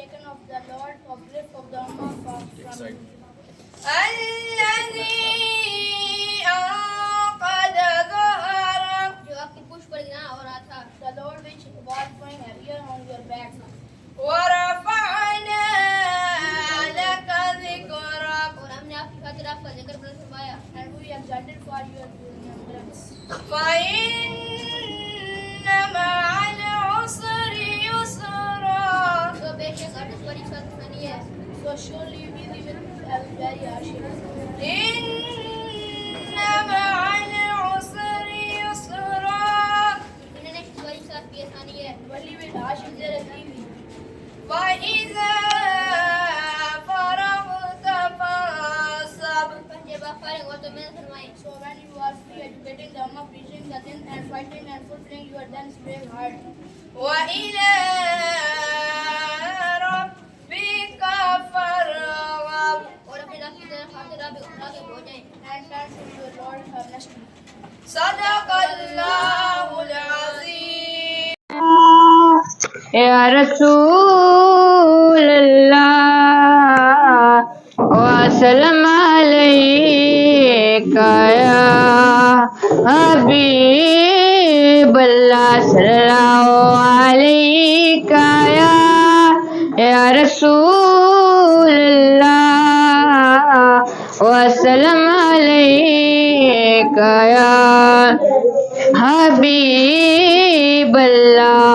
taken of the Lord, uplift of the Ummah from الذي أنقذ ظهرك جو آپ کی پشت پر گرا ہو رہا تھا. The Lord which was going heavier on your back. ورفعنا لك ذكرك اور ہم نے آپ کی خاطر آپ کا ذکر بلند فرمایا. And we exalted for your remembrance. فإن مع العسر يسرا تو بے شک عرض پر ایک ساتھ آسانی ہے. So surely you will be with very hardship. إن مع العسر يسرا انہوں نے پر ایک ساتھ بھی آسانی ہے. Only with hardship there is easy. فإذا فرغت فانصب جب آپ فارغ ہو تو میں فرمائیں. So when you are free educating the Ummah, preaching the din and fighting and fulfilling your dens, brave heart. وإلى ربك فارغب اور اپنے رب کی طرف خاطر راغب ہو جائیں. And turn to your Lord earnestly. صدق الله العظيم. یا رسول اللہ وسلم علیکہ یا حبیب اللہ صلی اللہ علیہ یا رسول اللہ وسلم علیکہ یا حبیب اللہ.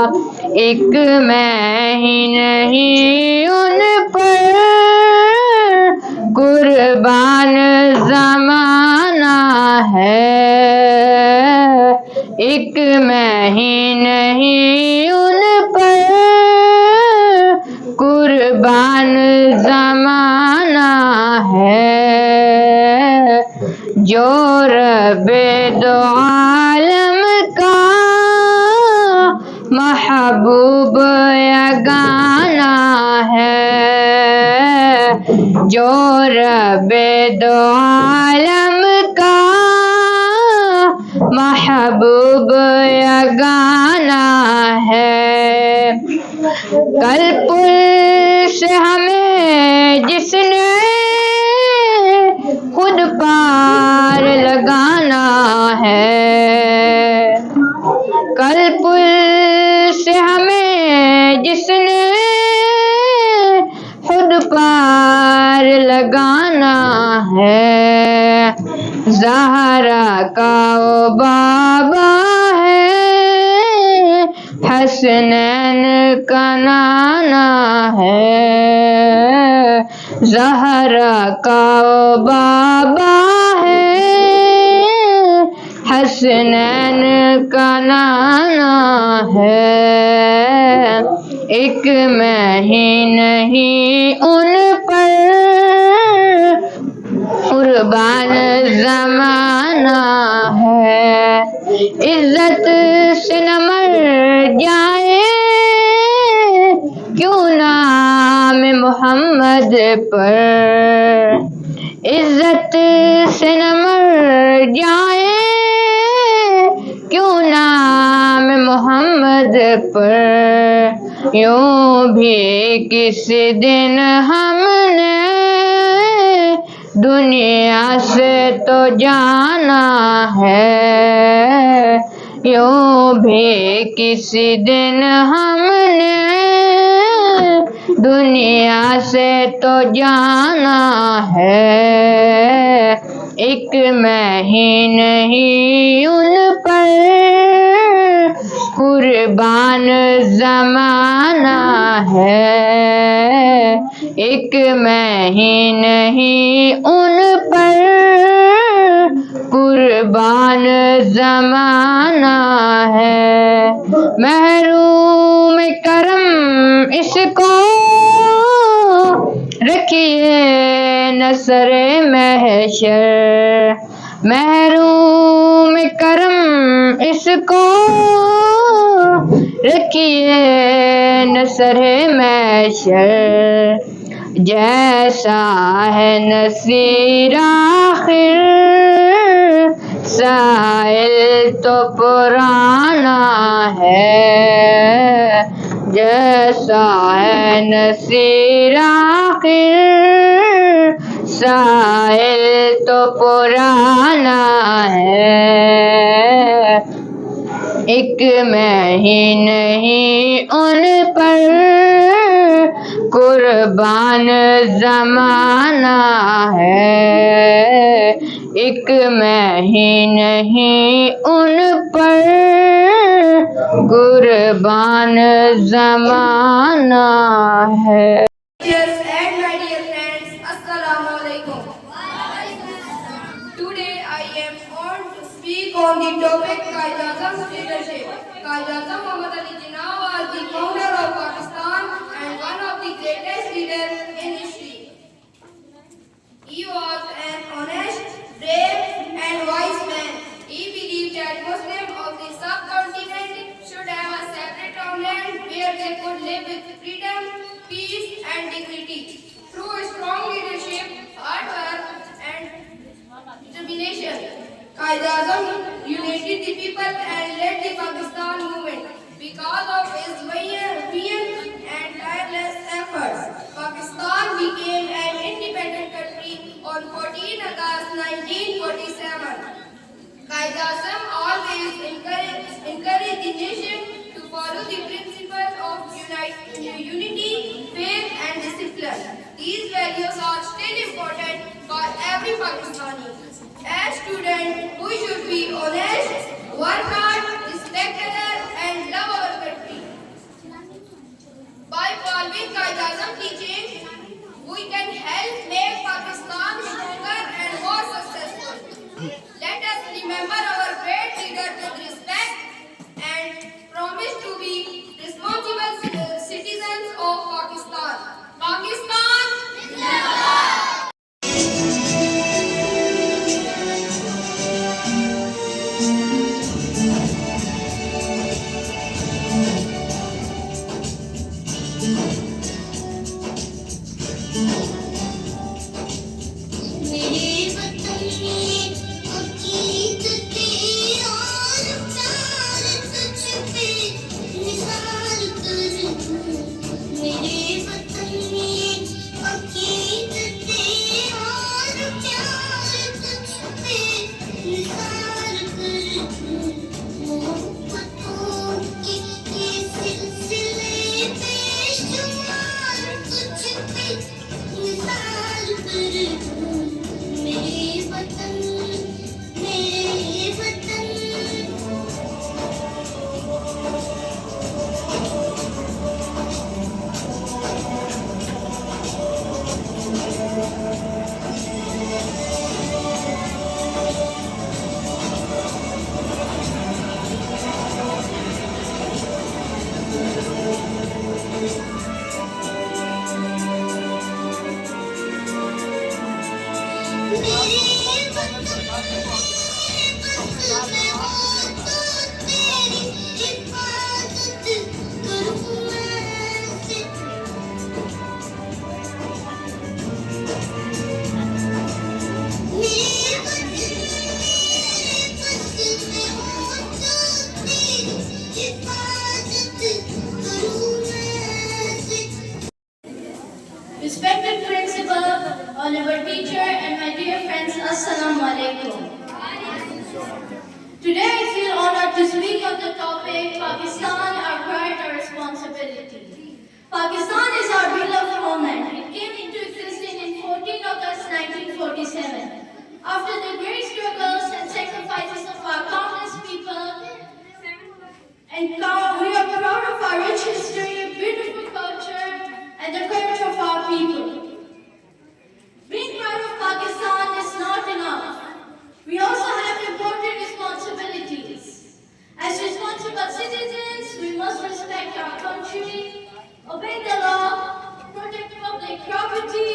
ایک میں ہی نہیں ان پر قربان زمانہ ہے. ایک میں ہی نہیں ان پر قربان زمانہ ہے. جو رب دو عالم کا محبوب یگانہ ہے. جو رب دو عالم کا محبوب یگانہ ہے. کل پل سے ہمیں جس نے خود پار لگانا ہے. کل پل سے ہمیں جس نے خود پار لگانا ہے. زہرا کا وہ بابا ہے حسنین کا نانا ہے. زہرا کا وہ بابا ہے حسنین کا نانا ہے. ایک میں ہی نہیں ان پر قربان زمانہ ہے. عزت سے نہ مر جائے کیوں نام محمد پر. عزت سے نہ مر جائے کیوں نام محمد پر. یوں بھی کسی دن ہم نے دنیا سے تو جانا ہے. یوں بھی کسی دن ہم نے دنیا سے تو جانا ہے. ایک میں ہی نہیں ان پر قربان زمانہ ہے. ایک میں ہی نہیں ان پر قربان زمانہ ہے. محروم کرم اس کو رکھیے نصر محشر. محروم کرم اس کو رکھیے نصر محشر. جیسا ہے نصیر آخر سائل تو پرانا ہے. جیسا ہے نصیر آخر ساحل تو پرانا ہے ایک میں ہی نہیں ان پر قربان زمانہ ہے ایک میں ہی نہیں ان پر قربان زمانہ ہے. Dears and my dear friends, Assalamu alaikum. Today I am on to speak on the topic Qaid-e-Azam's leadership. Qaid-e-Azam Muhammad Ali Jinnah was the founder of Pakistan and one of the greatest leaders in history. He was an honest, brave and wise man. He believed that Muslims of the subcontinent should have a separate homeland where they could live with freedom, peace and dignity. Through strong leadership, hard work and determination, Qaid-e-Azam united the people and led the Pakistan movement. Because of his vision and tireless efforts, Pakistan became an independent country on 14 August 1947. Qaid-e-Azam always encouraged the nation to follow the principles of unity, faith and discipline. These values are still important for every Pakistani. As students, we should be honest, work hard, respect others and love our country. By following Qaid-e-Azam teachings, we can help make Pakistan stronger and more successful. Let us remember our great leader with respect and promise to be responsible citizens of Pakistan. Pakistan! میرے وطن میں عقیدت اور پیار تجھ پہ نثار کر دوں میرے وطن میں عقیدت اور پیار تجھ پہ نثار کر دوں محبتوں کے یہ سلسلے بے شمار تجھ پہ نثار کر دوں میرے وطن میرے وطن میرے وطن بس میں ہوں تو تیری حفاظت کروں میں سے میرے وطن بس میں ہوں تو تیری حفاظت کروں میں سے. Respected principal, honorable teacher, and my dear friends, Assalamu alaikum. Today I feel honored to speak on the topic Pakistan, our pride, our responsibility. Pakistan is our beloved homeland. It came into existence in 14 August 1947. After the great struggles and sacrifices of our countless people, and now we are proud of our rich history, beautiful culture, and the courage of our people. Being proud of Pakistan is not enough. We also have important responsibilities. As responsible citizens, we must respect our country, obey the law, protect public property,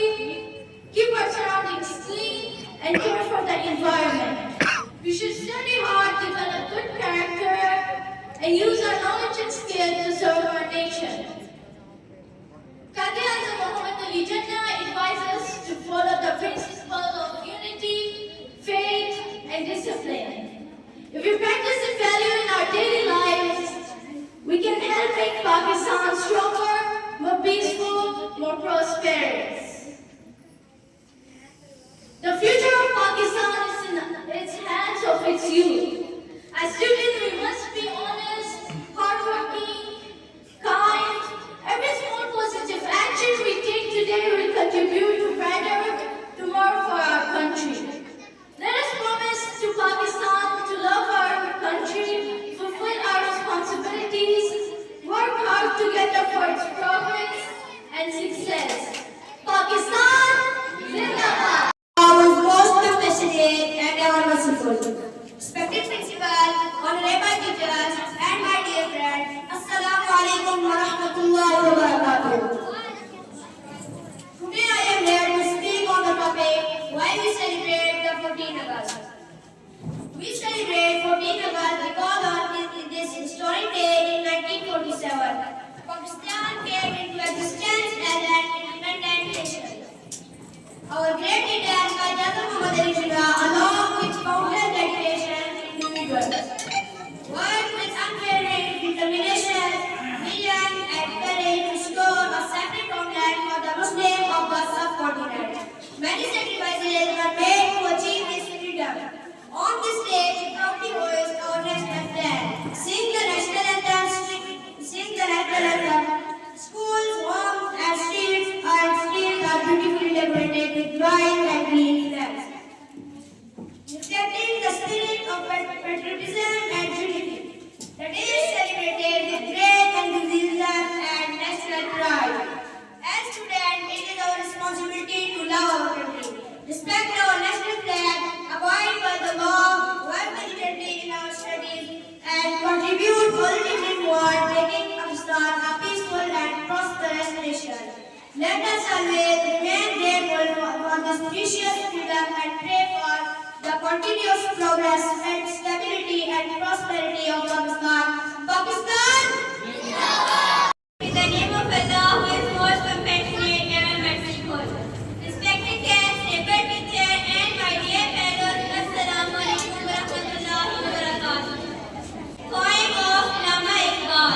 keep our surroundings clean, and care for the environment. We should study hard, develop good character, and use our knowledge and skill to serve our nation. Qaid-e-Azam Muhammad Ali Jinnah advises us to follow the principles of unity, faith, and discipline. If we practice this value in our daily lives, we can help make Pakistan strong divine day in 1947. Pakistan came into existence as an independent nation. Our great leader Qaid Muhammad Ali Jinnah, along with countless dedication individuals, worked with unwavering determination, vision, and courage to secure a separate homeland for the Muslims of the subcontinent. Many sacrifices were made to achieve this freedom. On this day, we proudly hoist our national flag, sing the national anthem, schools, homes, and streets are beautifully decorated with white and green flags, reflecting the spirit of patriotism and unity. The day is celebrated with great enthusiasm and national pride. As students, it is our responsibility to love our country, respect our national flag, abide by the law, work diligently in our studies, and contribute positively toward making Pakistan a peaceful and prosperous nation. Let us always remain grateful for this precious freedom and pray for the continuous progress and stability and prosperity of Pakistan. Pakistan! In the name of Allah, who is most compassionate and merciful. Respected guests, dear teacher, and my dear fellows, Assalamu alaikum wa rahmatullahi wa barakatuh. Poem of Allama Iqbal.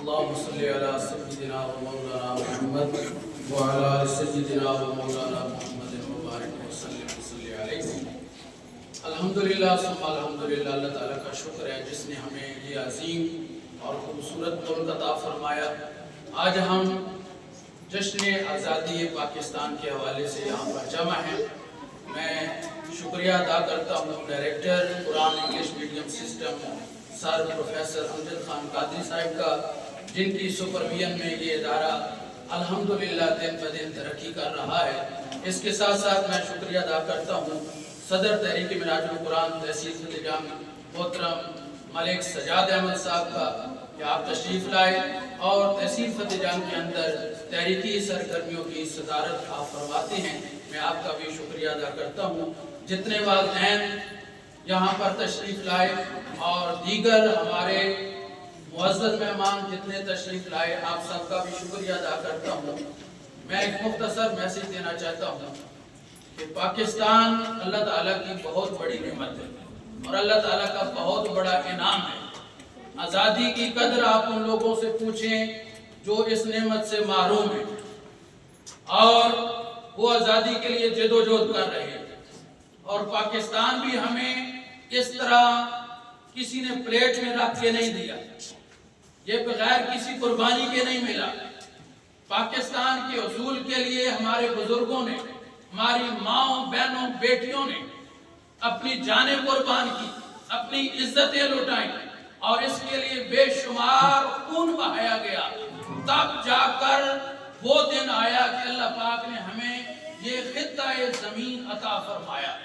اللهم صل على سيدنا ومولانا محمد وعلى آل سيدنا ومولانا محمد وبارك وسلم وصلی علیہ. الحمدللہ ثم الحمدللہ. اللہ تعالیٰ کا شکر ہے جس نے ہمیں یہ عظیم اور خوبصورت ملک عطا فرمایا. آج ہم جشن آزادی پاکستان کے حوالے سے یہاں پر جمع ہیں. میں شکریہ ادا کرتا ہوں ڈائریکٹر قرآن انگلش میڈیم سسٹم سر پروفیسر امجد خان قادری صاحب کا، جن کی سپرویژن میں یہ ادارہ الحمدللہ دن بدن ترقی کر رہا ہے. اس کے ساتھ ساتھ میں شکریہ ادا کرتا ہوں صدر تحریک منہاج القرآن تحصیل فتح جام محترم ملک سجاد احمد صاحب کا کہ آپ تشریف لائے اور تحصیل فتح جام کے اندر تحریکی سرگرمیوں کی صدارت آپ فرماتے ہیں. میں آپ کا بھی شکریہ ادا کرتا ہوں. جتنے والدین یہاں پر تشریف لائے اور دیگر ہمارے معزز مہمان جتنے تشریف لائے، آپ سب کا بھی شکریہ ادا کرتا ہوں. میں ایک مختصر میسیج دینا چاہتا ہوں کہ پاکستان اللہ تعالیٰ کی بہت بڑی نعمت ہے اور اللہ تعالیٰ کا بہت بڑا انعام ہے. آزادی کی قدر آپ ان لوگوں سے پوچھیں جو اس نعمت سے محروم ہیں اور وہ آزادی کے لیے جد و جہد کر رہے ہیں. اور پاکستان بھی ہمیں اس طرح کسی نے پلیٹ میں رکھ کے نہیں دیا، یہ بغیر کسی قربانی کے نہیں ملا. پاکستان کے حصول کے لیے ہمارے بزرگوں نے، ہماری ماؤں بہنوں بیٹیوں نے اپنی جانیں قربان کی، اپنی عزتیں لٹائیں اور اس کے لیے بے شمار خون بہایا گیا. تب جا کر وہ دن آیا کہ اللہ پاک نے ہمیں یہ خطہ زمین عطا فرمایا.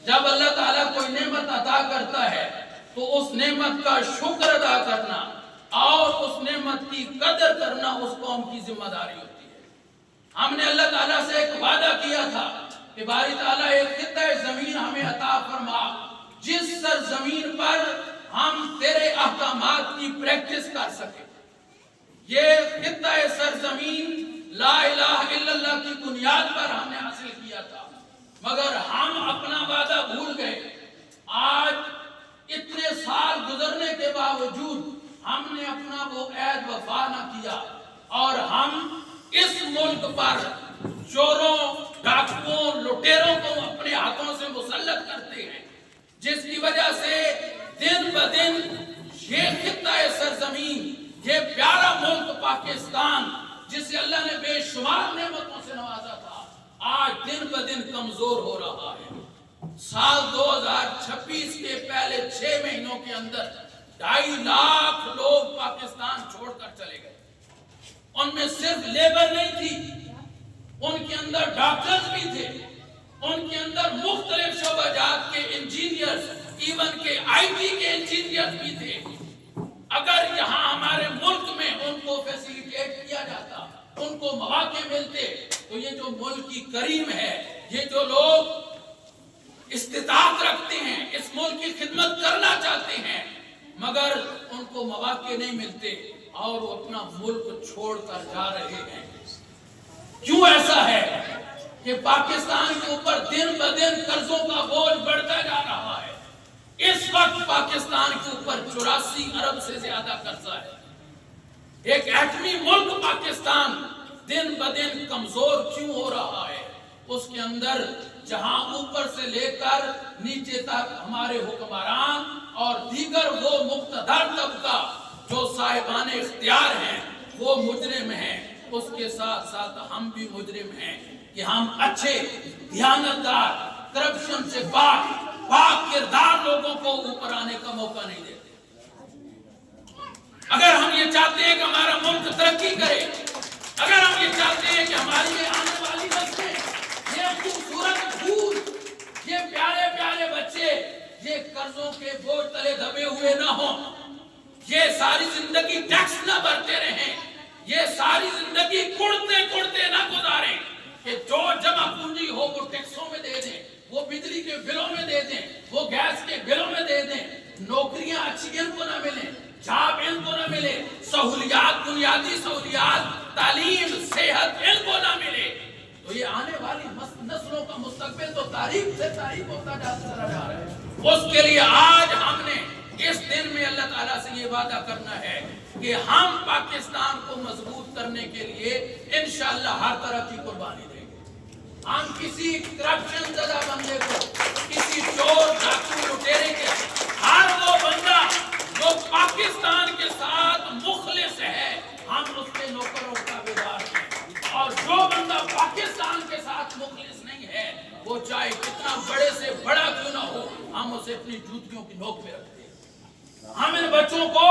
جب اللہ تعالیٰ کوئی نعمت عطا کرتا ہے تو اس نعمت کا شکر ادا کرنا اور اس نعمت کی قدر کرنا اس قوم کی ذمہ داری ہوتی ہے. ہم نے اللہ تعالیٰ سے ایک وعدہ کیا تھا کہ باری تعالیٰ ایک خطہ زمین ہمیں عطا فرما جس سرزمین پر ہم تیرے احکامات کی پریکٹس کر سکیں. یہ خطہ سرزمین لا الہ الا اللہ کی بنیاد پر ہم نے حاصل کیا تھا، مگر ہم اپنا وعدہ بھول گئے. آج اتنے سال گزرنے کے باوجود ہم نے اپنا وہ عہد وفا نہ کیا اور ہم اس ملک پر چوروں، ڈاکوؤں، لٹیروں کو اپنے ہاتھوں سے مسلط کرتے ہیں، جس کی وجہ سے دن بدن یہ خطہ سرزمین، یہ پیارا ملک پاکستان جسے اللہ نے بے شمار نعمتوں سے نوازا تھا، آج دن بدن کمزور ہو رہا ہے. سال 2026 کے پہلے 6 مہینوں کے اندر 2.5 لاکھ لوگ پاکستان چھوڑ کر چلے گئے. ان میں صرف لیبر نہیں تھی، ان کے اندر ڈاکٹرز بھی تھے، ان کے اندر مختلف شعبہ جات کے انجینئرز، ایون کے آئی ٹی کے انجینئرز بھی تھے. اگر یہاں ہمارے ملک میں ان کو فیسیلیٹیٹ کیا جاتا، ان کو مواقع ملتے، تو یہ جو ملک کی کریم ہے، یہ جو لوگ استطاعت رکھتے ہیں، اس ملک کی خدمت کرنا چاہتے ہیں، مگر ان کو مواقع نہیں ملتے اور وہ اپنا ملک چھوڑ کر جا رہے ہیں. کیوں ایسا ہے کہ پاکستان کے اوپر دن بدن قرضوں کا بوجھ بڑھتا جا رہا ہے؟ اس وقت پاکستان کے اوپر 84 ارب سے زیادہ قرضہ ہے. ایک ایٹمی ملک پاکستان دن بدن کمزور کیوں ہو رہا ہے؟ اس کے اندر جہاں اوپر سے لے کر نیچے تک ہمارے حکمران اور دیگر وہ مقتدر طبقہ جو صاحبان اختیار ہیں وہ مجرم ہیں، اس کے ساتھ ساتھ ہم بھی مجرم ہیں کہ ہم اچھے دیانتدار کرپشن سے پاک کردار لوگوں کو اوپر آنے کا موقع نہیں دیتے. اگر ہم یہ چاہتے ہیں کہ ہمارا ملک ترقی کرے، اگر ہم یہ چاہتے ہیں کہ ہماری یہ آنے والی نسلیں، یہ خوبصورت پھول، یہ پیارے پیارے بچے یہ قرضوں کے بوجھ تلے دبے ہوئے نہ ہوں، یہ ساری زندگی ٹیکس نہ بھرتے رہیں، یہ ساری زندگی کڑتے نہ گزاریں کہ جو جمع پونجی ہو وہ ٹیکسوں میں دے دیں، وہ بجلی کے بلوں میں دے دیں، وہ گیس کے بلوں میں دے دیں، نوکریاں اچھی ان کو نہ ملیں، جاب ان کو نہ ملے، سہولیات، بنیادی سہولیات، تعلیم، صحت ان کو نہ ملے، تو یہ آنے والی نسلوں کا مستقبل تو تاریخ سے تاریخ ہوتا چلا جا رہا ہے. اس کے لیے آج ہم نے اس دن میں اللہ تعالیٰ سے یہ وعدہ کرنا ہے کہ کہ ہم پاکستان کو مضبوط کرنے کے لیے انشاءاللہ ہر طرح کی قربانی دیں گے. ہم کسی کرپشن زدہ بندے کو، کسی چور ڈاکو لٹیرے کے، ہر وہ بندہ جو پاکستان کے ساتھ مخلص ہے ہم اس کے نوکر و تابعدار ہیں. اور جو بندہ پاکستان کے ساتھ مخلص نہیں ہے وہ چاہے کتنا بڑے سے بڑا کیوں نہ ہو ہم اسے اپنی جوتیوں کی نوک پہ رکھتے ہیں. ہم ان بچوں کو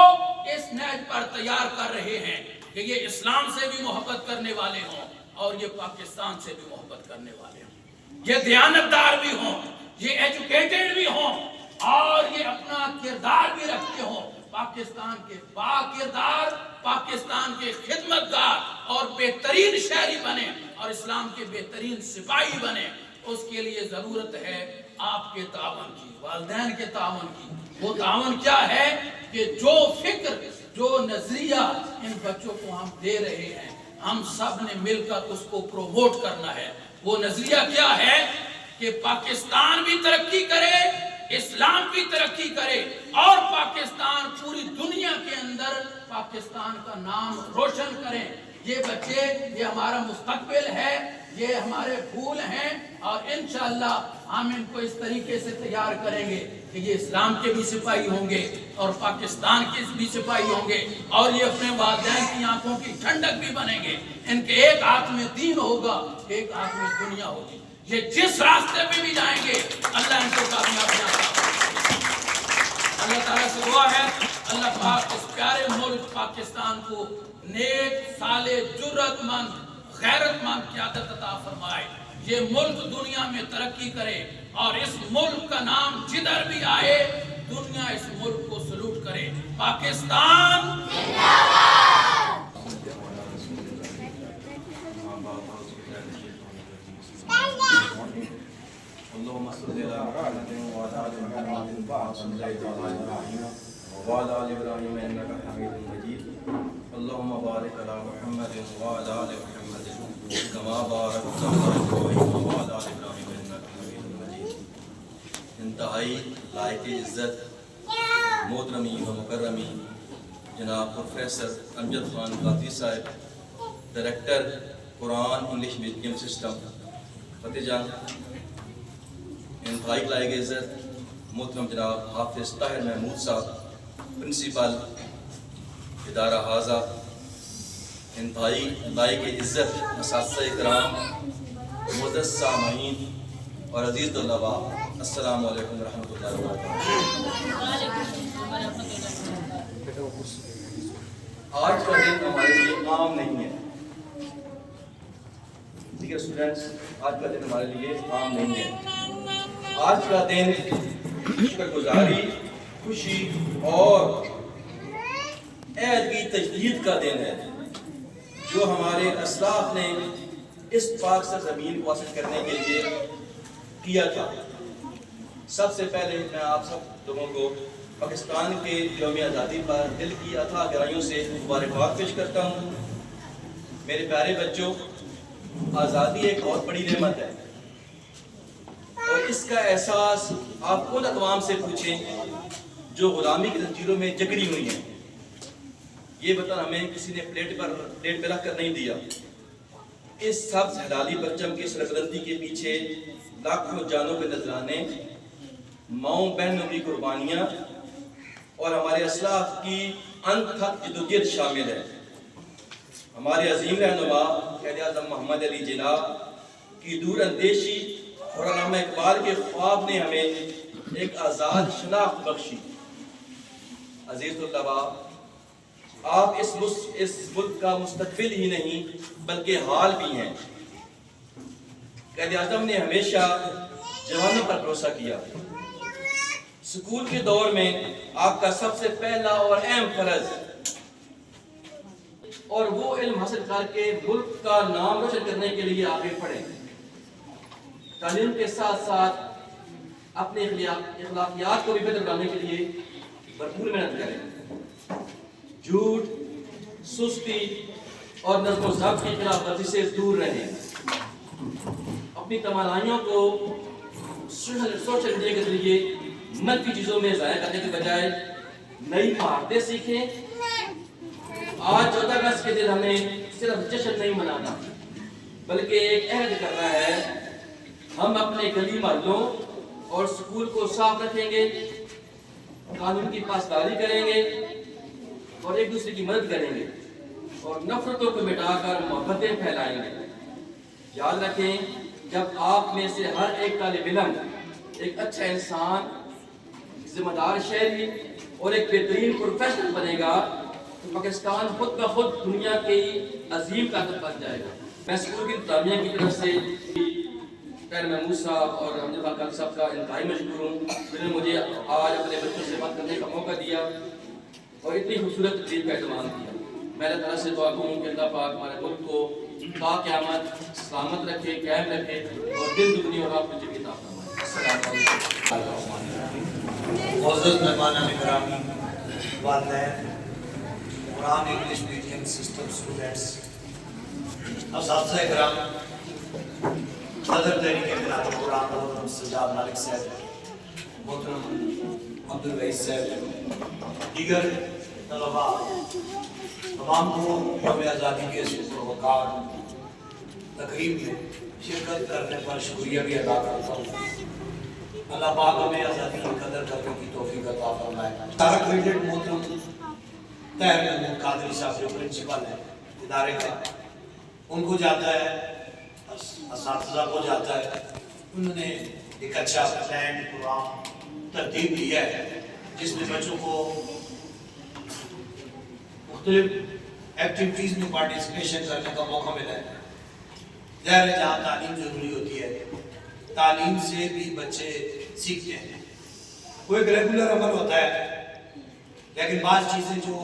اس نہج پر تیار کر رہے ہیں کہ یہ اسلام سے بھی محبت کرنے والے ہوں اور یہ پاکستان سے بھی محبت کرنے والے ہوں، یہ دیانتدار بھی ہوں، یہ ایجوکیٹڈ بھی ہوں اور یہ اپنا کردار بھی رکھتے ہوں. پاکستان کے باکردار، پاکستان کے خدمتگار اور بہترین شہری بنے اور اسلام کے بہترین سپاہی بنے. اس کے لیے ضرورت ہے آپ کے تعاون کی، والدین کے تعاون کی. وہ تعاون کیا ہے کہ جو فکر، جو نظریہ ان بچوں کو ہم دے رہے ہیں ہم سب نے مل کر اس کو پروموٹ کرنا ہے. وہ نظریہ کیا ہے کہ پاکستان بھی ترقی کرے، اسلام بھی ترقی کرے اور پاکستان پوری دنیا کے اندر پاکستان کا نام روشن کریں. یہ بچے یہ ہمارا مستقبل ہے، یہ ہمارے پھول ہیں اور انشاءاللہ ہم ان کو اس طریقے سے تیار کریں گے کہ یہ اسلام کے بھی سپاہی ہوں گے اور پاکستان کے بھی سپاہی ہوں گے اور یہ اپنے والدین کی آنکھوں کی ٹھنڈک بھی بنیں گے. ان کے ایک ہاتھ میں دین ہوگا، ایک ہاتھ میں دنیا ہوگی. یہ جس راستے پہ بھی جائیں گے اللہ ان کو کامیاب بنائے. اللہ تعالیٰ سے دعا ہے اللہ پاک اس پیارے ملک پاکستان کو نیک، صالح، جرأت مند، غیرت مند قیادت عطا فرمائے. یہ ملک دنیا میں ترقی کرے اور اس ملک کا نام جدھر بھی آئے دنیا اس ملک کو سلوٹ کرے. پاکستان زندہ باد. اللهم صل على محمد وعلى ال محمد كما صليت على ابراهيم وعلى ال ابراهيم انك حميد مجيد. اللهم بارك على محمد وعلى ال محمد كما باركت على ابراهيم وعلى ال ابراهيم انك حميد مجيد. انتہائی لائق عزت محترمین و مکرمین جناب پروفیسر امجد خان قادری صاحب، ڈائریکٹر قرآن انگلش میڈیم سسٹم فتح جان، انتہائی لائق عزت محترم جناب حافظ طاہر محمود صاحب، پرنسپل ادارہ حاضہ، انتہائی لائق عزت اساتذہ کرام، معزز سامعین اور عزیز طلباء، السلام علیکم ورحمۃ اللہ وبرکاتہ. آج کا دن ہمارے لیے عام نہیں ہے. ٹھیک ہے اسٹوڈینٹس، آج کا دن ہمارے لیے عام نہیں ہے. آج کا دن شکر گزاری، خوشی اور عہد کی تجدید کا دن ہے جو ہمارے اسلاف نے اس پاک سرزمین کو حاصل کرنے کے لیے کیا تھا. سب سے پہلے میں آپ سب لوگوں کو پاکستان کے یوم آزادی پر دل کی اتھاہ گہرائیوں سے مبارکباد پیش کرتا ہوں. میرے پیارے بچوں، آزادی ایک بہت بڑی نعمت ہے اور اس کا احساس آپ خود اقوام سے پوچھیں جو غلامی کی زنجیروں میں جکڑی ہوئی ہیں. یہ وطن ہمیں کسی نے پلیٹ پہ رکھ کر نہیں دیا. اس سبز ہلالی پرچم کی سربلندی کے پیچھے لاکھوں جانوں کے نذرانے، ماؤں بہنوں کی قربانیاں اور ہمارے اسلاف کی انتھک جدوجہد شامل ہے. ہمارے عظیم رہنما قائد اعظم محمد علی جناح کی دور اندیشی اور علامہ اقبال کے خواب نے ہمیں ایک آزاد شناخت بخشی. عزیز طلباء، آپ اس ملک کا مستقبل ہی نہیں بلکہ حال بھی ہیں. قائد اعظم نے ہمیشہ جوانوں پر بھروسہ کیا. اسکول کے دور میں آپ کا سب سے پہلا اور اہم فرض اور وہ علم حاصل کر کے ملک کا نام روشن کرنے کے لیے آگے پڑھیں. تعلیم کے ساتھ ساتھ اپنے اخلاقیات کو بھی بہتر بنانے کے لیے بھرپور محنت کریں. جھوٹ، سستی اور نظم و ضبط کی خلاف ورزی سے دور رہیں. اپنی توانائیوں کو سوشل میڈیا کے ذریعے منفی چیزوں میں ضائع کرنے کے بجائے نئی مہارتیں سیکھیں کے دن ہمیں صرف جشن نہیں منانا بلکہ ایک عہد کرنا ہے. ہم اپنے گلی محلوں اور سکول کو صاف رکھیں گے, قانون کی پاسداری کریں گے اور ایک دوسرے کی مدد کریں گے اور نفرتوں کو مٹا کر محبتیں پھیلائیں گے. یاد رکھیں, جب آپ میں سے ہر ایک طالب علم ایک اچھا انسان, ذمہ دار شہری اور ایک بہترین پروفیشنل بنے گا تو پاکستان خود بخود دنیا کی عظیم طاقت بن جائے گا. میں اسکول کی انتظامیہ کی طرف سے خیر محمود صاحب اور حمد خان صاحب کا انتہائی مشکور ہوں, جنہوں نے مجھے آج اپنے بچوں سے بات کرنے کا موقع دیا اور اتنی خوبصورت تقریب کا اہتمام کیا. میں اللہ تعالیٰ سے دعا کروں کہ اللہ پاک ہمارے ملک کو تا قیامت سلامت رکھے, قائم رکھے اور دل دگنی اور آپ مجھے عطا فرمائے. السلام علیکم. معزز مہمان گرامی, والدین, قرآن انگلش میڈیم سسٹم اسٹوڈنٹس, اساتذہ کرام, صدر تحریک انقلاب قرآن محترم سجاد مالک صاحب, محترم عبدالرئیس صاحب, دیگر طلباء, تمام کو یوم آزادی کے اس پروکار تقریب میں شرکت کرنے پر شکریہ بھی ادا کرتا ہوں. اللہ پاک ہمیں آزادی کی قدر کرنے کی توفیق عطا فرمائے. سارا کریڈٹ محترم طاہر محمود قادری صاحب جو پرنسپل ہیں ادارے کا, ان کو جاتا ہے, اساتذہ کو جاتا ہے. انہوں نے ایک اچھا پلان پروگرام ترتیب دیا ہے جس میں بچوں کو مختلف ایکٹیویٹیز میں پارٹیسپیشن کرنے کا موقع ملا ہے. ظاہر ہے جہاں تعلیم ضروری ہوتی ہے, تعلیم سے بھی بچے سیکھتے ہیں. وہ ایک ریگولر عمل ہوتا ہے, لیکن بعض چیزیں جو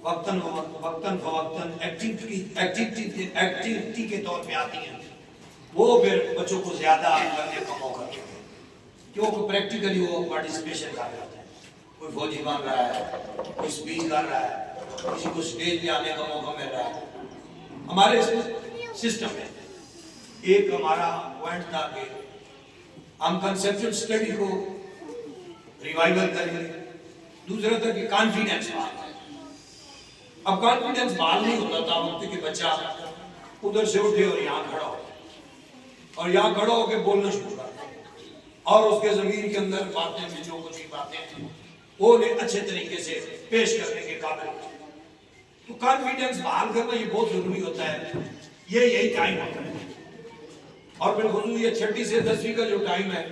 وقتاً فوقتاً ایکٹیویٹی کے طور پہ آتی ہیں وہ پھر بچوں کو زیادہ کرنے کا موقع دیتے ہیں, کیونکہ پریکٹیکلی وہ پارٹیسپیشن کر رہے ہیں. کوئی فوجی بن رہا ہے, کوئی اسپیچ کر رہا ہے, کسی کو اسٹیج پہ آنے کا موقع مل رہا ہے. ہمارے سسٹم میں ایک ہمارا پوائنٹ تھا کہ ہم کنسیپچل اسٹڈی کو ریوائول کریں گے. دوسرا تھا کہ کانفیڈنس بحال. اب کانفیڈنس بحال نہیں ہوتا تھا وقت کہ بچہ ادھر سے اٹھے اور یہاں کھڑا ہو اور یہاں کھڑا ہو کے بولنا شروع کر اور اس کے ضمیر کے اندر باتیں میں جو کچھ باتیں تھیں وہ انہیں اچھے طریقے سے پیش کرنے کے قابل ہو. تو کانفیڈنس بحال کرنا یہ بہت ضروری ہوتا ہے. یہی ٹائم ہوتا ہے. اور بالخصوص یہ 6 سے 10 کا جو ٹائم ہے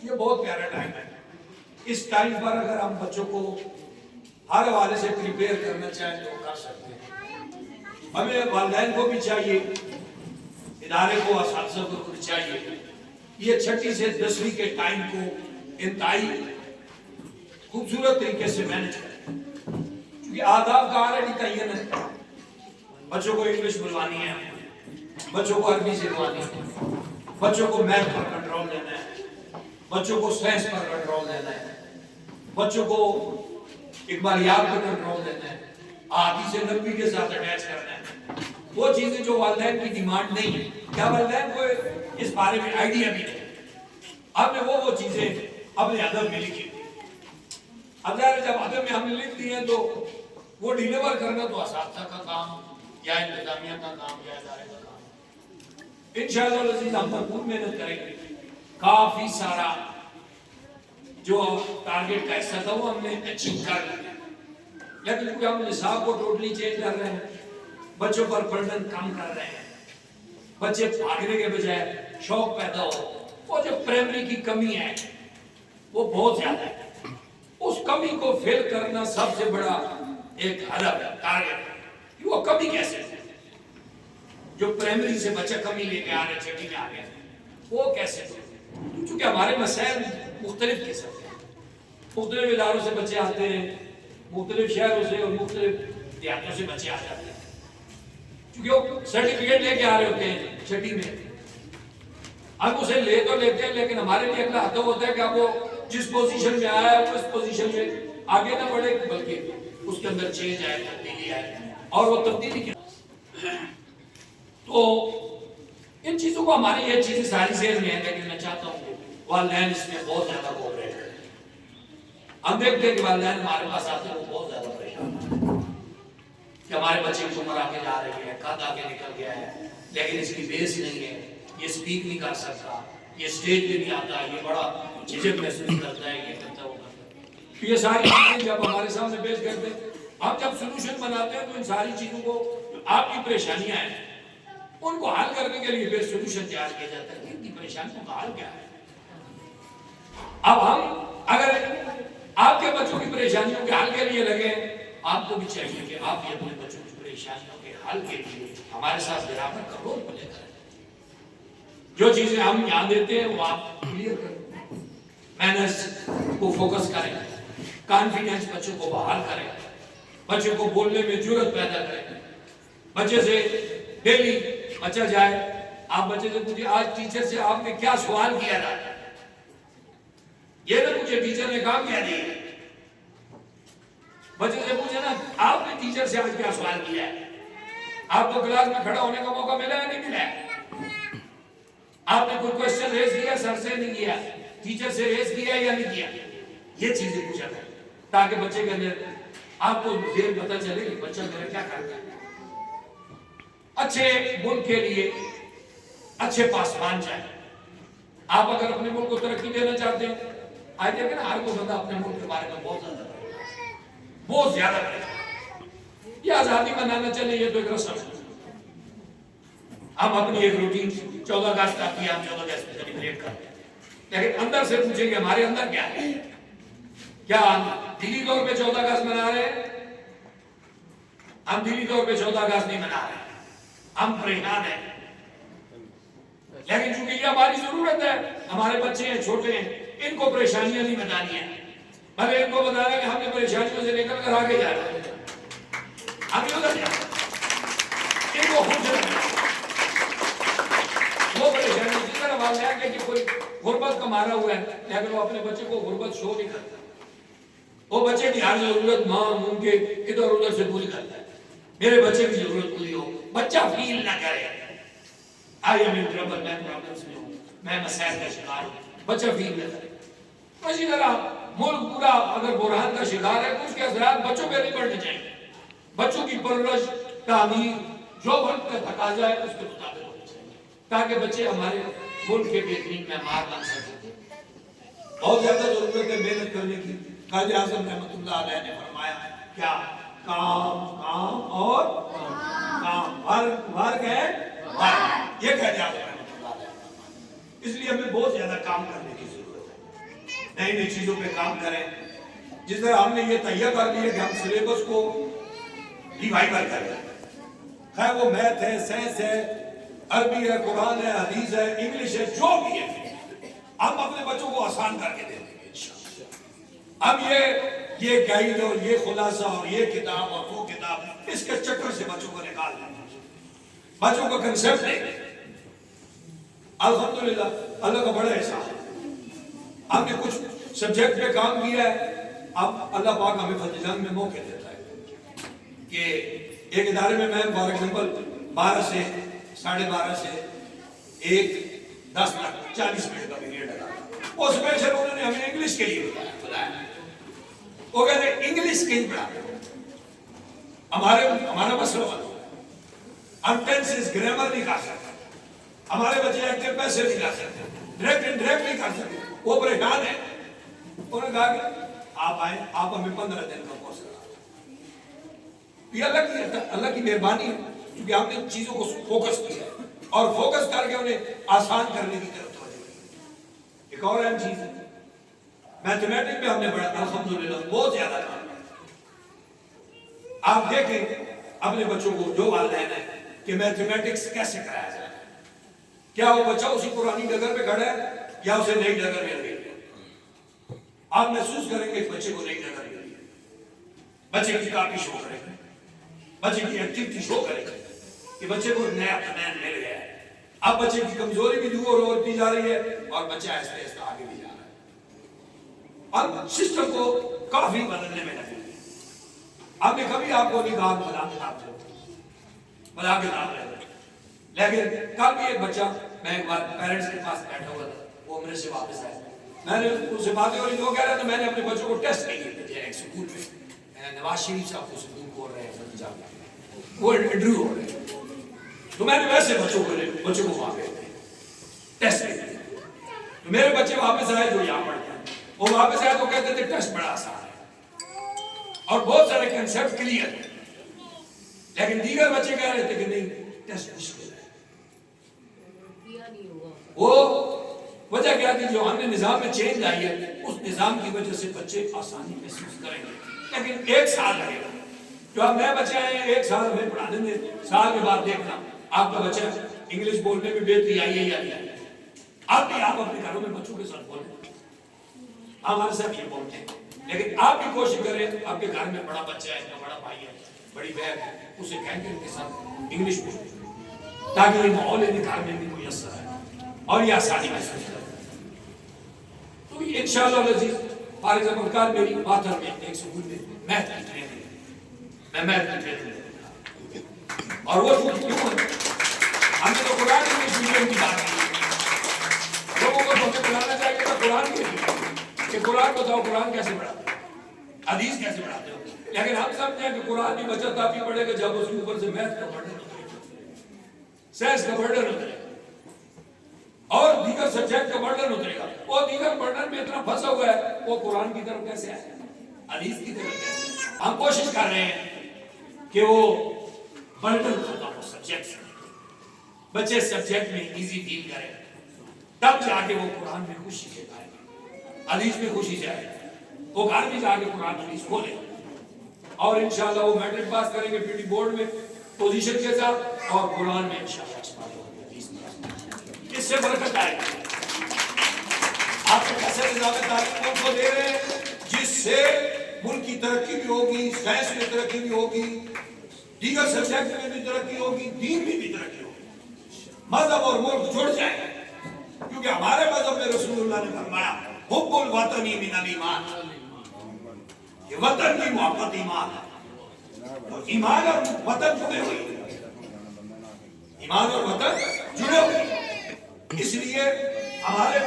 یہ بہت پیارا ٹائم ہے. اس ٹائم پر اگر ہم بچوں کو ہر حوالے سے پریپیئر کرنا چاہیں تو کر سکتے ہیں. ہمیں والدین کو بھی چاہیے, ادارے کو, اساتذہ کو بھی چاہیے یہ 6 سے 10 کے ٹائم کو انتہائی خوبصورت طریقے سے مینج کریں, کیونکہ آداب کا آلریڈی تعین ہے. بچوں کو انگلش بلوانی ہے, بچوں کو عربی سکھوانی ہے, بچوں کو میتھ پر کنٹرول دینا ہے, بچوں کو سائنس پر کنٹرول دینا ہے, بچوں کو اقبالیات پر کنٹرول دینا ہے, آدھی سے نبی کے ساتھ اٹیچ کرنا ہے. وہ چیزیں جو والدین کی ڈیمانڈ نہیں ہے, کیا والدین کو اس بارے میں آئیڈیا بھی نہیں. ہم نے وہ چیزیں اپنے ادب میں لکھی. اب جب ادب میں ہم نے لکھ دی ہیں تو وہ ڈیلیور کرنا تو اساتذہ کا کام یا انتظامیہ کا کام یا ادارے کا کام. انشاءاللہ العزیز ہم بھرپور محنت کریں گے. کافی سارا جو ٹارگیٹ کا حصہ تھا وہ ہم نے اچیو کر لیا, لیکن کیونکہ ہم نصاب کو ٹوٹلی چینج کر رہے ہیں, بچوں پر برڈن کم کر رہے ہیں, بچے بھاگنے کے بجائے شوق پیدا ہو. وہ جو پرائمری کی کمی ہے وہ بہت زیادہ ہے. اس کمی کو فل کرنا سب سے بڑا ایک ہدف ہے, ٹارگیٹ ہے. وہ کمی کیسے ہے جو پرائمری سے بچہ کمی لے کے آ رہے, 6 میں آ گیا, وہ کیسے ہے؟ کیونکہ ہمارے مسائل مختلف قسم ہیں, مختلف اداروں سے بچے آتے ہیں, مختلف شہروں سے اور مختلف دیہاتوں سے بچے آ جاتے ہیں. کیونکہ وہ سرٹیفکیٹ لے کے آ رہے ہوتے ہیں 6 میں, ہم اسے لے تو لیتے ہیں, لیکن ہمارے لیے اگلا ہدف ہوتا ہے کہ اب وہ جس پوزیشن میں آیا ہے اس پوزیشن میں آگے نہ بڑھے, بلکہ اس کے اندر چینج آئے, تبدیلی آئے, اور وہ تبدیلی کی. تو ان چیزوں کو ہماری یہ چیزیں ساری ذہن میں ہیں, لیکن میں چاہتا ہوں کہ والدین اس میں بہت زیادہ کوآپریٹ کریں. ہم دیکھتے ہیں کہ والدین ہمارے پاس آتے ہیں وہ بہت زیادہ پریشان ہیں. کہ ہمارے بچے کی عمر آگے جا رہی ہے، قد آگے نکل گیا ہے، لیکن اس کی بیس نہیں ہے، یہ سپیک نہیں کر سکتا، یہ سٹیج پہ نہیں آتا، یہ بڑا جھجک محسوس کرتا ہے، یہ کرتا وہ کرتا ہے۔ یہ ساری چیزیں جب ہمارے سامنے پیش کرتے ہیں، ہم جب سلوشن بناتے ہیں تو ان ساری چیزوں کو جو آپ کی پریشانیاں ہیں ان کو حل کرنے کے لیے پھر سلوشن تیار کیا جاتا ہے کہ ان کی پریشانیوں کا حل کیا ہے۔ اب ہم اگر آپ کے بچوں کی پریشانیوں کے حل کے لیے لگے، آپ کو بھی چاہیے کہ آپ بھی اپنے بچوں کی پریشانیوں کے حل کے لیے ہمارے ساتھ برابر کا رول پلے کریں۔ جو چیزیں ہم یہاں دیتے ہیں وہ آپ کلیئر کریں، مینرز کو فوکس کریں، کانفیڈنس بچوں کو بحال کریں، بچے کو بولنے میں جرأت پیدا کریں۔ بچے سے ڈیلی بچہ جائے، آپ بچے سے پوچھیں آج ٹیچر سے آپ نے کیا سوال کیا تھا، یہ نہ مجھے ٹیچر نے کام کیا دیا۔ بچے سے پوچھیں نا آپ نے ٹیچر سے آج کیا سوال کیا ہے، آپ کو کلاس میں کھڑا ہونے کا موقع ملا یا نہیں ملا ہے، آپ نے کوئی کوشچن ریز کیا سر سے نہیں کیا، ٹیچر سے ریز کیا یا نہیں کیا، یہ چیزیں پوچھا کریں تاکہ بچے کے اندر آپ کو دیر پتہ چلے کہ بچہ میرا کیا کرتا ہے۔ اچھے ملک کے لیے اچھے پاسبان چاہیے۔ آپ اگر اپنے ملک کو ترقی دینا چاہتے ہیں، آج دیکھیں نا ہر کوئی بندہ اپنے ملک کے بارے میں بہت زیادہ پڑھے، یہ آزادی منانا چلے یہ تو ایک رسم ہے، ہم اپنی ایک روٹین 14 اگست آتی ہے، ہم 14 اگست میں سیلیبریٹ کرتے ہیں، لیکن اندر سے پوچھیں گے ہمارے اندر کیا ہے، کیا ہم دلی طور پہ 14 اگست منا رہے ہیں؟ ہم دلی طور پہ 14 اگست نہیں منا رہے ہیں، ہم پریشان ہیں، لیکن چونکہ یہ ہماری ضرورت ہے، ہمارے بچے ہیں چھوٹے ہیں، ان کو پریشانیاں نہیں بتانی ہیں، بلکہ ان کو بتانا ہے کہ ہم نے پریشانیوں سے نکل کر آگے جانا ہے، ہم یہ ادھر جانا ان کو خوش رکھنا۔ وہ پریشانی جس طرح والدین کہ کوئی غربت کا مارا ہوا ہے لیکن وہ اپنے بچے کو غربت شو نہیں کرتا، وہ بچے کی ہر ضرورت ماں مون کے ادھر ادھر سے پوری کرتا ہے، میرے بچے کی ضرورت پوری ہو، بچہ فیل نہ کرے آئی ایم ان ٹربل، میں پرابلمس میں ہوں، میں مسائل کا شکار ہوں، بچہ فیل نہ کرے۔ اسی طرح ملک پورا اگر بحران کا شکار ہے تو اس کے اثرات بچوں پہ نہیں پڑنے چاہیے، بچوں کی پرورش تعمیر جو وقت کا تقاضا ہے اس کے مطابق ہونی چاہیے تاکہ بچے ہمارے ملک کے بہترین معمار بن سکیں۔ بہت زیادہ ضرورت ہے محنت کرنے کی۔ قائد اعظم رحمۃ اللہ علیہ نے فرمایا کیا کام کام اور کام، ورک ہے ورک، یہ قائد اعظم رحمۃ اللہ علیہ نے فرمایا۔ اس لیے ہمیں بہت زیادہ کام کرنے کی ضرورت ہے، نئی نئی چیزوں پہ کام کریں۔ جس طرح ہم نے یہ تہیہ کر لیا کہ ہم سلیبس کو ریوائول کر رہے ہیں، خیر وہ میتھ ہے، سائنس ہے، عربی ہے، قرآن ہے، حدیث ہے، انگلش ہے، جو بھی ہے ہم اپنے بچوں کو آسان کر کے دے دیں گے انشاءاللہ۔ اب یہ گائیڈ اور یہ خلاصہ اور یہ کتاب اور وہ کتاب، اس کے چکر سے بچوں کو نکال دیں، بچوں کو کنسپٹ دیں گے۔ الحمدللہ اللہ کا بڑا احسان ہے، ہم نے کچھ سبجیکٹ پہ کام کیا ہے، اب اللہ پاک ہمیں فضل جنگ میں موقع دیتا ہے کہ ایک ادارے میں میں فار ایگزامپل 12 سے 12:30 سے 1:10 تک 40 منٹ کا پیریڈ لگا، وہ اسپیشل انہوں نے ہمیں انگلش کے لیے بلایا، وہ کہتے ہیں انگلش کہیں پڑھاتے ہمارا مسئلہ بنا، ہم ٹینسز گرامر نہیں کر سکتے، ہمارے بچے ایکٹیو پیسے نہیں کر سکتے، ڈائریکٹ انڈائریکٹ نہیں کر سکتے، وہ پریشان ہے۔ انہوں نے کہا کہ آپ آئیں، آپ ہمیں 15 دن کا کورس کرا دیں۔ یہ اللہ کی مہربانی ہے کیونکہ آپ نے چیزوں کو فوکس کیا ہے اور فوکس کر کے انہیں آسان کرنے کی طرف توجہ کی۔ ایک اور اہم چیز ہے میتھمیٹک میں ہم نے بڑا الحمدللہ بہت زیادہ کام کیا۔ آپ دیکھیں اپنے بچوں کو جو والدین ہیں کہ میتھمیٹکس کیسے کرایا جائے، کیا وہ بچہ اسی پرانی ڈگر پہ کھڑا ہے یا اسے نئی ڈگر میں لگے؟ آپ محسوس کریں گے بچے کو نئی ڈگر ملی ہے، بچے کی کاپی شو کریں گے، بچے کی ایکٹیویٹی شو کریں گے کہ بچے کو نیا پلان مل گیا ہے۔ اب بچے کی کمزوری بھی دور ہوتی جا رہی ہے اور بچہ آہستہ آہستہ آگے بھی جا رہا ہے، اب سسٹم کو کافی بدلنے میں لگے۔ آپ نے کبھی آپ کو نہیں کہا بلا کے نام لے، لیکن کل بھی ایک بچہ، میں ایک بار پیرنٹس کے پاس بیٹھا ہوا تھا، وہ عمرے سے واپس آیا، میں نے ان سے باتیں اور جو کہہ رہا تھا، میں نے اپنے بچوں کو ٹیسٹ کے لیے بھیجا ایک سکول میں، نواز شریف صاحب کو سکول کھول رہے ہیں وہ انٹرویو ہو رہے ہیں، تو میں نے ویسے بچوں کو وہاں پہ ٹیسٹ کے لیے، تو میرے بچے واپس آئے جو یہاں پڑھتے ہیں، وہ واپس آئے تو کہتے تھے ٹیسٹ بڑا آسان ہے اور بہت سارے کنسیپٹ کلیئر ہے، لیکن دیگر بچے کہہ رہے تھے کہ نہیں ٹیسٹ مشکل ہے۔ وہ وجہ کیا تھی؟ جو ہم نے نظام میں چینج آئی ہے اس نظام کی وجہ سے بچے آسانی محسوس کریں گے، لیکن 1 سال لگے گا۔ جو اب نئے بچے آئے ہیں 1 سال میں پڑھانے میں، سال کے بعد دیکھنا آپ کا بچہ انگلش بولنے میں بہتری آئی ہے یا نہیں آئی ہے۔ آپ اپنے گھروں میں بچوں کے ساتھ بولیں، ہمارے ساتھ یہ بولتے ہیں، لیکن آپ بھی کوشش کریں آپ کے گھر میں بڑا بچہ ہے، بڑا بھائی ہے، بڑی بہن ہے، اسے کہیں گے ان کے ساتھ انگلش بولیں تاکہ یہ ماحول ان گھر میں بھی کوئی اثر آئے اور یہ آسانی محسوس کرے۔ تو انشاءاللہ العزیز فارغ احمد خان میری پاتھر میں ایک سکول میں میتھ کی ٹریننگ میں میتھ کی ٹریننگ اور وہ کیوں ہے؟ ہم نے تو قرآن انگلش میڈیم کی بات کی، لوگوں کو ہمیں بلانا چاہیے تھا قرآن کے لیے کہ قرآن بتاؤ قرآن کیسے پڑھاتے ہو، حدیث کیسے پڑھاتے ہو، لیکن ہم سمجھیں کہ قرآن کی بچت آپ ہی پڑھے گا جب اس کے اوپر سے میتھ کا برڈن اترے گا، سائنس کا برڈن اترے گا اور دیگر سبجیکٹ کا برڈن اترے گا۔ وہ دیگر برڈن میں اتنا پھنسا ہوا ہے وہ قرآن کی طرف کیسے آئے، حدیث کی طرف کیسے؟ ہم کوشش کر رہے ہیں کہ وہ برڈن ختم ہو سبجیکٹ سے، بچے سبجیکٹ میں ایزی فیل کریں، تب جا کے وہ قرآن میں خوشی سے جائے گا، حدیث میں خوشی سے آئے گا، وہ گھر میں جا کے قرآن حدیث بولے اور انشاءاللہ وہ میٹرک پاس کریں گے پی ٹی بورڈ میں پوزیشن کے ساتھ اور قرآن میں انشاءاللہ اس سے برکت آئے گی۔ آپ کو کیسے نظام تعلیم ان کو دے رہے ہیں جس سے ملک کی ترقی بھی ہوگی، سائنس میں ترقی بھی ہوگی، دیگر سبجیکٹ میں بھی ترقی ہوگی، دین میں بھی ترقی ہوگی، مذہب اور ملک جڑ جائیں گے، کیونکہ ہمارے مذہب میں رسول اللہ نے فرمایا حب الوطن من الایمان، کہ وطن کی محبت ایمان ہے، اور ایمان اور وطن جڑے ہوئے ہیں، ایمان اور وطن جڑے ہوئے ہیں، اس لیے ہمارے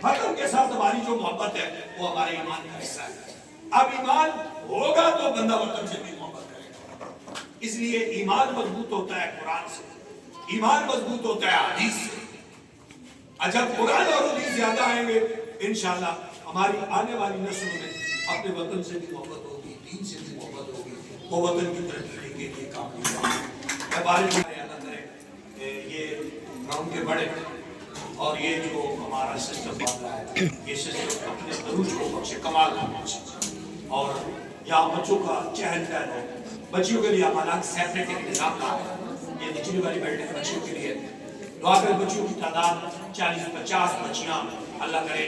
وطن کے ساتھ ہماری جو محبت ہے وہ ہمارے ایمان کا حصہ ہے۔ اب ایمان ہوگا تو بندہ وطن سے بھی محبت کرے گا، اس لیے ایمان مضبوط ہوتا ہے قرآن سے، ایمان مضبوط ہوتا ہے حدیث سے۔ جب قرآن اور حدیث زیادہ آئیں گے انشاءاللہ ہماری آنے والی نسلوں میں اپنے وطن سے بھی محبت ہوگی، دین سے بھی محبت ہوگی، وہ وطن کی ترقی کے لیے کام ہوگا۔ میں بارش میں اللہ کرے یہ گاؤں کے بڑے اور یہ جو ہمارا سسٹم بن رہا ہے یہ سسٹم اپنے عروج کو بخشے، کمال کو بخشے، اور یہاں بچوں کا چہل پہل ہو۔ بچیوں کے لیے ہمارا سیپریٹ ایک نظام کا ہے، یہ نچلی والی بلڈنگ بچیوں کے لیے دعا کر بچیوں کی تعداد 40-50 بچیاں اللہ کرے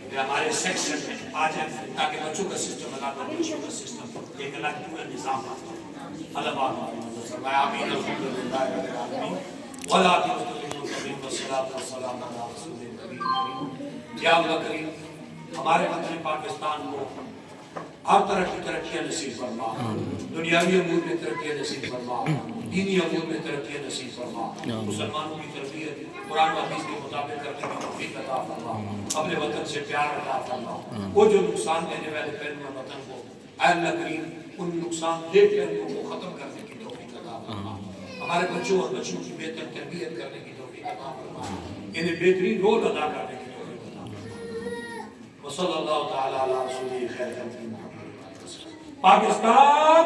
کہ ہمارے سیکشن میں آ جائیں تاکہ بچوں کا سسٹم اللہ کا بچیوں کا سسٹم ایک الگ پورا نظام آتا اللہ بات فرمایا آمین الحمدللہ رب العالمین ولا تقبل والصلاة والسلام علی رسول کریم۔ یا اللہ کریم ہمارے وطن پاکستان کو ہر طرح کی ترقیاں نصیب فرما، دنیاوی امور میں ترقیاں نصیب فرما، دینی امور میں ترقیاں نصیب فرما، مسلمانوں کی تربیت قرآن و حدیث کے مطابق کرنے کی توفیق عطا فرما، اپنے وطن سے پیار عطا فرما۔ وہ جو نقصان دینے والے پہلو وطن کو اے اللہ کریم ان نقصان دے پہلوؤں کو ختم کرنے کی توفیق عطا فرما، ہمارے بچوں اور بچوں کی بہتر تربیت کرنے کی توفیق عطا فرما، انہیں بہترین رول ادا کرنے کی توفیق عطا فرما۔ وصلی اللہ تعالی علی رسول خیر پاکستان